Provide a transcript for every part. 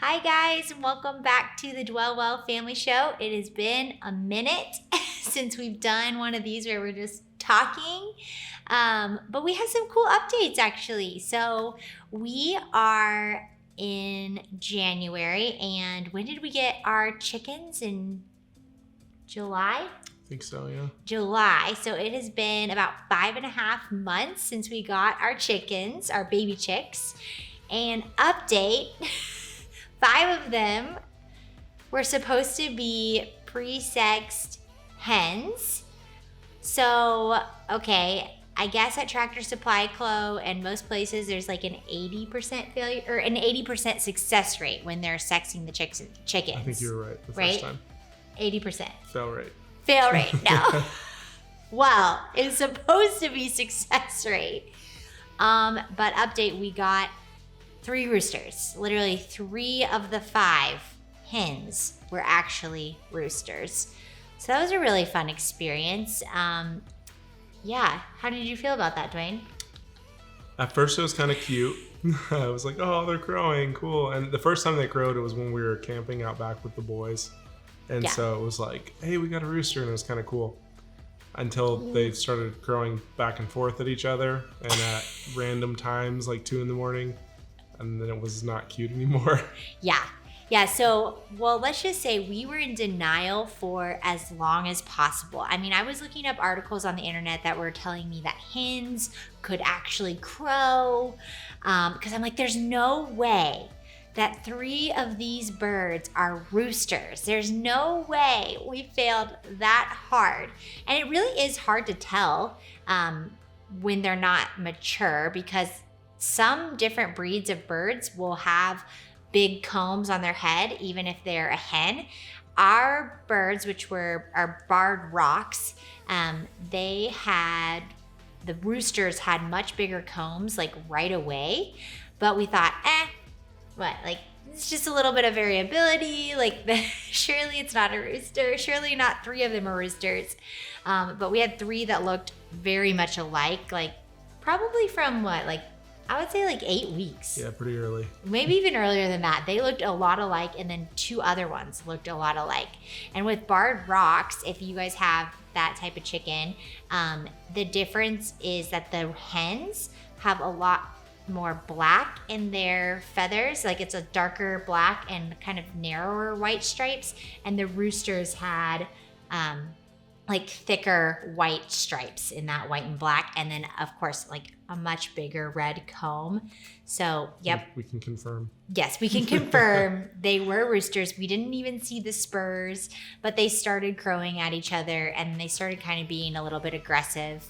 Hi guys, and welcome back to the Dwell Well Family Show. It has been a minute since we've done one of these where we're just talking, but we have some cool updates actually. So we are in January, and when did we get our chickens? In July? I think so, yeah. July. So it has been about 5.5 months since we got our chickens, our baby chicks. And update, 5 of them were supposed to be pre-sexed hens. So, okay, I guess at Tractor Supply, Chloe, and most places there's like an 80% failure or an 80% success rate when they're sexing the chickens. I think you were right the first time. 80%. Fail rate. Fail rate, no. Well, it's supposed to be success rate. But update, we got 3 roosters. Literally 3 of the 5 hens were actually roosters. So that was a really fun experience. Yeah, how did you feel about that, Dwayne? At first it was kind of cute. I was like, oh, they're crowing, cool. And the first time they crowed, it was when we were camping out back with the boys. And so it was like, hey, we got a rooster, and it was kind of cool. Until they started crowing back and forth at each other and at random times, like 2 a.m. And then it was not cute anymore. Yeah, so, well, let's just say we were in denial for as long as possible. I mean, I was looking up articles on the internet that were telling me that hens could actually crow, because I'm like, there's no way that 3 of these birds are roosters. There's no way we failed that hard. And it really is hard to tell when they're not mature, because some different breeds of birds will have big combs on their head, even if they're a hen. Our birds, which were our barred rocks, the roosters had much bigger combs like right away, but we thought, what, like, it's just a little bit of variability, like surely it's not a rooster, surely not 3 of them are roosters. But we had 3 that looked very much alike, like probably from what, like, I would say like 8 weeks. Yeah, pretty early. Maybe even earlier than that. They looked a lot alike, and then 2 other ones looked a lot alike. And with barred rocks, if you guys have that type of chicken, the difference is that the hens have a lot more black in their feathers, like it's a darker black and kind of narrower white stripes, and the roosters had like thicker white stripes in that white and black, and then of course like a much bigger red comb. So yep, we can confirm. Yes, we can confirm they were roosters. We didn't even see the spurs, but they started crowing at each other, and they started kind of being a little bit aggressive.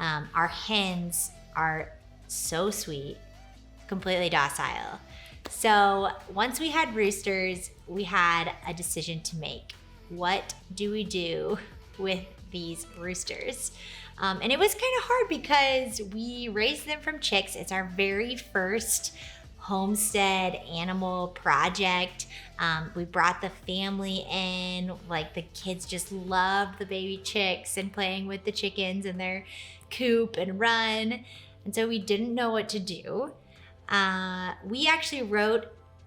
Our hens are so sweet, completely docile. So once we had roosters, we had a decision to make. What do we do with these roosters? And it was kind of hard because we raised them from chicks. It's our very first homestead animal project. We brought the family in, like the kids just loved the baby chicks and playing with the chickens in their coop and run. And so we didn't know what to do. We actually wrote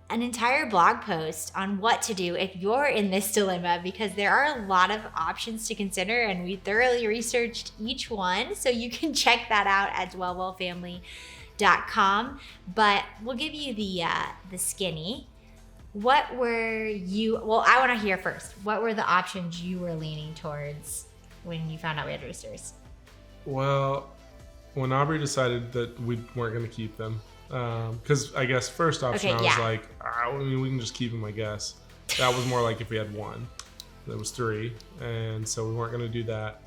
an entire blog post on what to do if you're in this dilemma, because there are a lot of options to consider, and we thoroughly researched each one. So you can check that out at dwellwellfamily.com. But we'll give you the skinny. What were you, well, I want to hear first. What were the options you were leaning towards when you found out we had roosters? Well, when Aubrey decided that we weren't going to keep them, because I guess first option I was like, I mean, we can just keep them, I guess. That was more like if we had 1. There was 3, and so we weren't going to do that.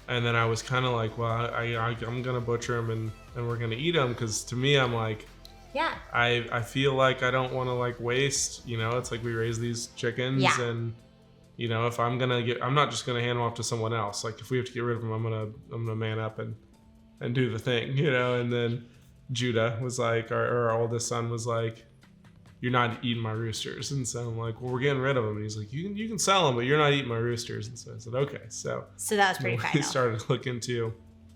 And then I was kind of like, well, I'm going to butcher them and we're going to eat them, because to me, I'm like, I feel like I don't want to like waste, you know, it's like we raise these chickens and, you know, if I'm not just going to hand them off to someone else. Like if we have to get rid of them, I'm going to man up and do the thing, you know. And then Judah was like, our oldest son was like, you're not eating my roosters. And so I'm like, well, we're getting rid of them. And he's like, you can sell them, but you're not eating my roosters. And so I said, okay. So that was pretty final. We started to look into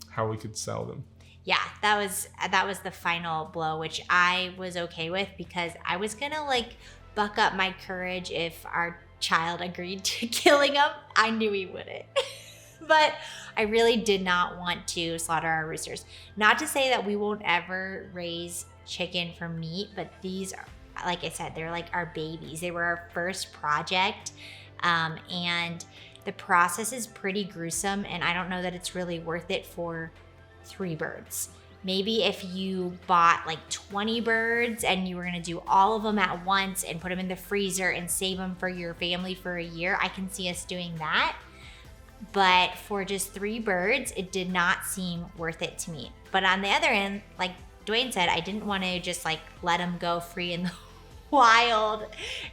how we could sell them. Yeah, that was the final blow, which I was okay with, because I was gonna like buck up my courage if our child agreed to killing them. I knew he wouldn't. But I really did not want to slaughter our roosters. Not to say that we won't ever raise chicken for meat, but these are, like I said, they're like our babies. They were our first project. And the process is pretty gruesome, and I don't know that it's really worth it for 3 birds. Maybe if you bought like 20 birds and you were gonna do all of them at once and put them in the freezer and save them for your family for a year, I can see us doing that. But for just 3 birds, it did not seem worth it to me. But on the other end, like Dwayne said, I didn't want to just like let them go free in the wild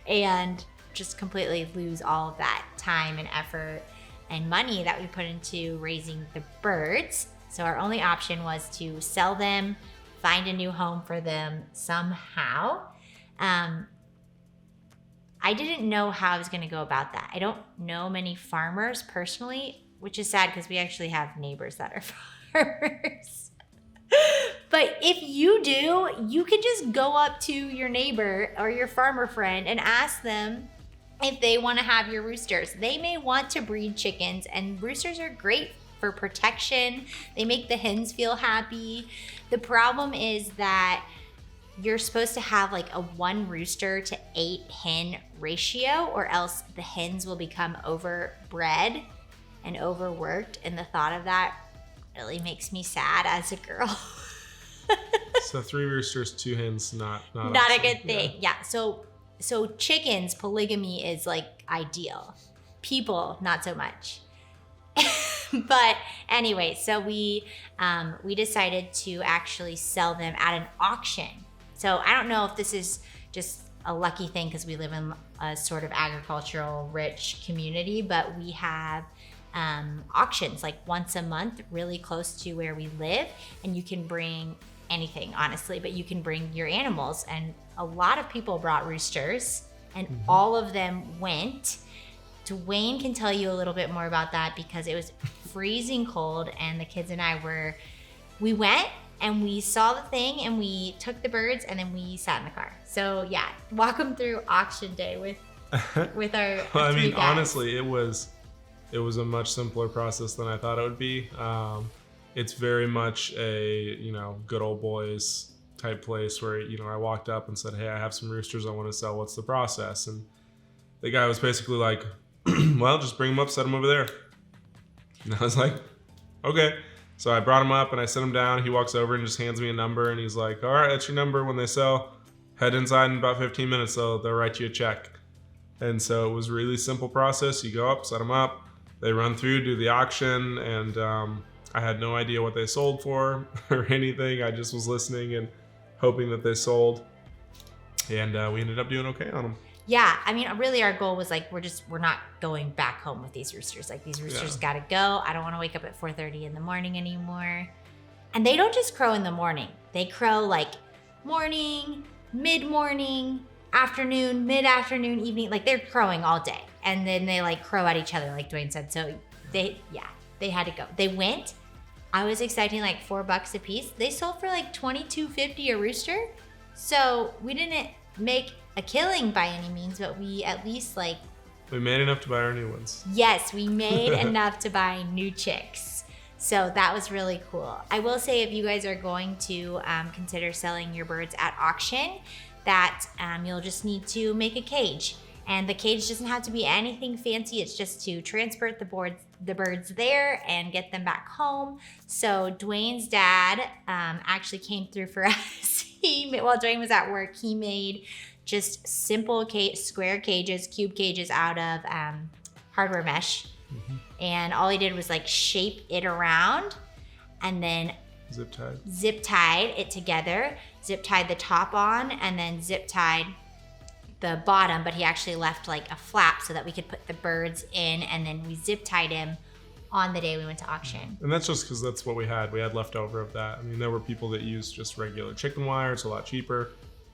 and just completely lose all of that time and effort and money that we put into raising the birds. So our only option was to sell them, find a new home for them somehow. I didn't know how I was going to go about that. I don't know many farmers personally, which is sad because we actually have neighbors that are farmers. But if you do, you can just go up to your neighbor or your farmer friend and ask them if they want to have your roosters. They may want to breed chickens, and roosters are great for protection. They make the hens feel happy. The problem is that you're supposed to have like a 1 rooster to 8 hen ratio, or else the hens will become overbred and overworked. And the thought of that really makes me sad as a girl. So 3 roosters, 2 hens, not a awesome. good thing. Yeah. So chickens, polygamy is like ideal. People, not so much. But anyway, so we decided to actually sell them at an auction. So I don't know if this is just a lucky thing because we live in a sort of agricultural rich community, but we have auctions like once a month really close to where we live, and you can bring anything, honestly, but you can bring your animals. And a lot of people brought roosters, and all of them went. Dwayne can tell you a little bit more about that because it was freezing cold, and the kids and I we went and we saw the thing and we took the birds and then we sat in the car. So yeah, walk them through auction day with our well, I mean, guys. honestly, it was a much simpler process than I thought it would be. It's very much a, good old boys type place where, I walked up and said, hey, I have some roosters I want to sell. What's the process? And the guy was basically like, well, just bring them up, set them over there. And I was like, okay. So I brought him up and I set him down. He walks over and just hands me a number, and he's like, all right, that's your number. When they sell, head inside in about 15 minutes, they'll write you a check. And so it was a really simple process. You go up, set them up, they run through, do the auction, and I had no idea what they sold for or anything. I just was listening and hoping that they sold. And we ended up doing okay on them. Yeah, I mean, really our goal was like, we're not going back home with these roosters. Like, these roosters gotta go. I don't want to wake up at 4:30 in the morning anymore. And they don't just crow in the morning. They crow like morning, mid-morning, afternoon, mid-afternoon, evening. Like, they're crowing all day. And then they like crow at each other, like Dwayne said. So they had to go. They went. I was expecting like $4 a piece. They sold for like $22.50 a rooster. So we didn't make a killing by any means, but we at least we made enough to buy our new ones. Yes, we made enough to buy new chicks. So that was really cool. I will say, if you guys are going to consider selling your birds at auction, that you'll just need to make a cage. And the cage doesn't have to be anything fancy. It's just to transport the birds there and get them back home. So Dwayne's dad actually came through for us. While Dwayne was at work, he made just simple square cages, cube cages out of hardware mesh. Mm-hmm. And all he did was like shape it around and then zip tied it together, zip tied the top on, and then zip tied the bottom, but he actually left like a flap so that we could put the birds in, and then we zip tied him on the day we went to auction. And that's just because that's what we had. We had leftover of that. I mean, there were people that used just regular chicken wire. It's a lot cheaper.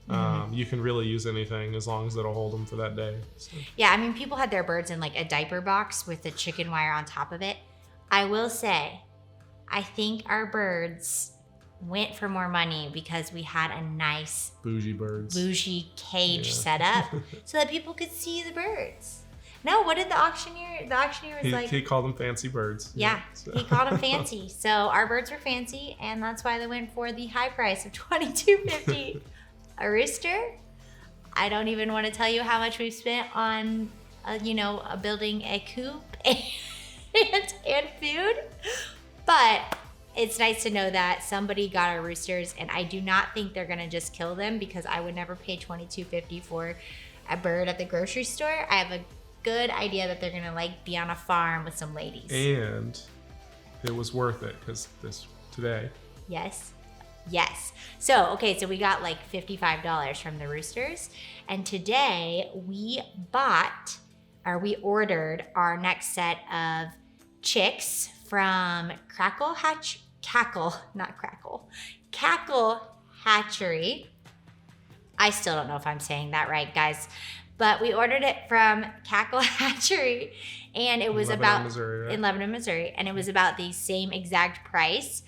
Mm-hmm. You can really use anything as long as it'll hold them for that day. So. Yeah, I mean, people had their birds in like a diaper box with the chicken wire on top of it. I will say, I think our birds went for more money because we had a nice bougie cage set up so that people could see the birds. No, what did the auctioneer was like? He called them fancy birds. Yeah, he called them fancy. So our birds were fancy, and that's why they went for the high price of $22.50 a rooster. I don't even want to tell you how much we've spent on, building a coop and food. But it's nice to know that somebody got our roosters, and I do not think they're gonna just kill them because I would never pay $22.50 for a bird at the grocery store. I have a good idea that they're gonna be on a farm with some ladies. And it was worth it because today. Yes. So we got $55 from the roosters, and today we ordered our next set of chicks from Cackle Hatchery. I still don't know if I'm saying that right, guys. But we ordered it from Cackle Hatchery, and it was in Lebanon, Missouri, and it was about the same exact price,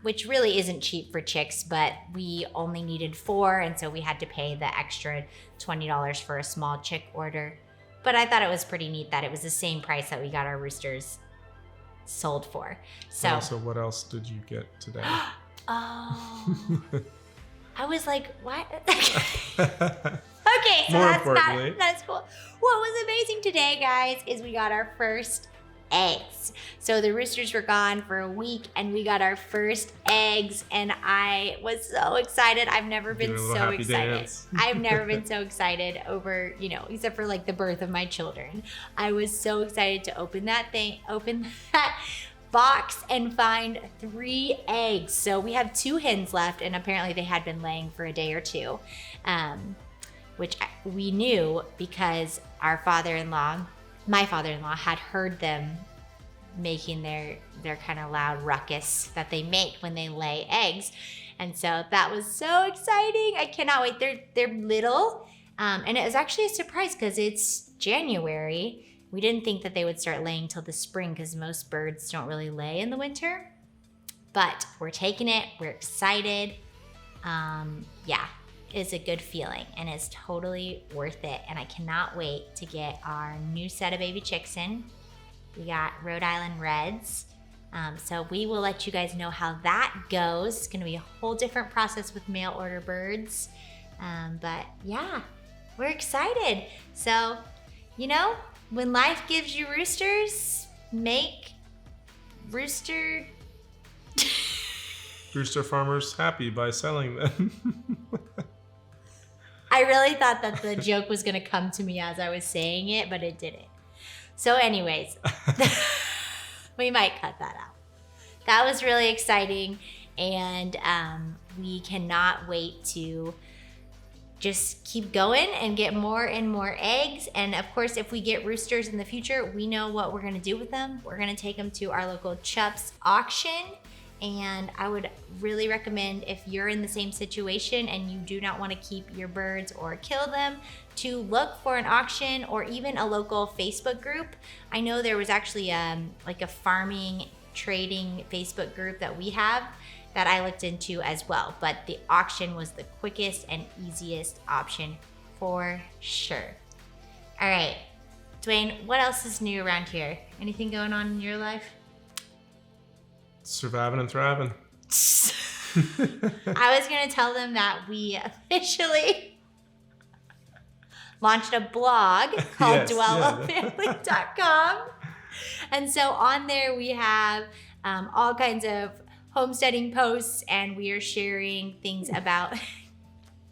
which really isn't cheap for chicks, but we only needed 4, and so we had to pay the extra $20 for a small chick order. But I thought it was pretty neat that it was the same price that we got our roosters sold for. So what else did you get today? Oh, I was like, what? Okay, so that's cool. What was amazing today, guys, is we got our first eggs. So the roosters were gone for a week, and we got our first eggs, and I was so excited. I've never been so excited. I've never been so excited over, except for the birth of my children. I was so excited to open that box and find 3 eggs. So we have 2 hens left, and apparently they had been laying for a day or 2. Which we knew because my father-in-law had heard them making their kind of loud ruckus that they make when they lay eggs. And so that was so exciting. I cannot wait. They're little. And it was actually a surprise because it's January. We didn't think that they would start laying till the spring because most birds don't really lay in the winter. But we're taking it. We're excited. Is a good feeling, and it's totally worth it. And I cannot wait to get our new set of baby chicks in. We got Rhode Island Reds. So we will let you guys know how that goes. It's gonna be a whole different process with mail order birds. But yeah, we're excited. So, when life gives you roosters, make rooster farmers happy by selling them. I really thought that the joke was going to come to me as I was saying it, but it didn't. So anyways, we might cut that out. That was really exciting, and we cannot wait to just keep going and get more and more eggs. And of course, if we get roosters in the future, we know what we're going to do with them. We're going to take them to our local Chups auction. And I would really recommend, if you're in the same situation and you do not want to keep your birds or kill them, to look for an auction or even a local Facebook group. I know there was actually a farming trading Facebook group that we have that I looked into as well. But the auction was the quickest and easiest option for sure. All right, Dwayne, what else is new around here? Anything going on in your life? Surviving and thriving. I was going to tell them that we officially launched a blog called dwellofamily.com. And so on there we have all kinds of homesteading posts, and we are sharing things about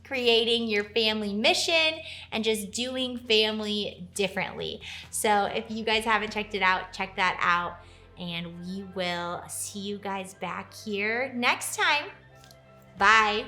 creating your family mission and just doing family differently. So if you guys haven't checked it out, check that out. And we will see you guys back here next time. Bye.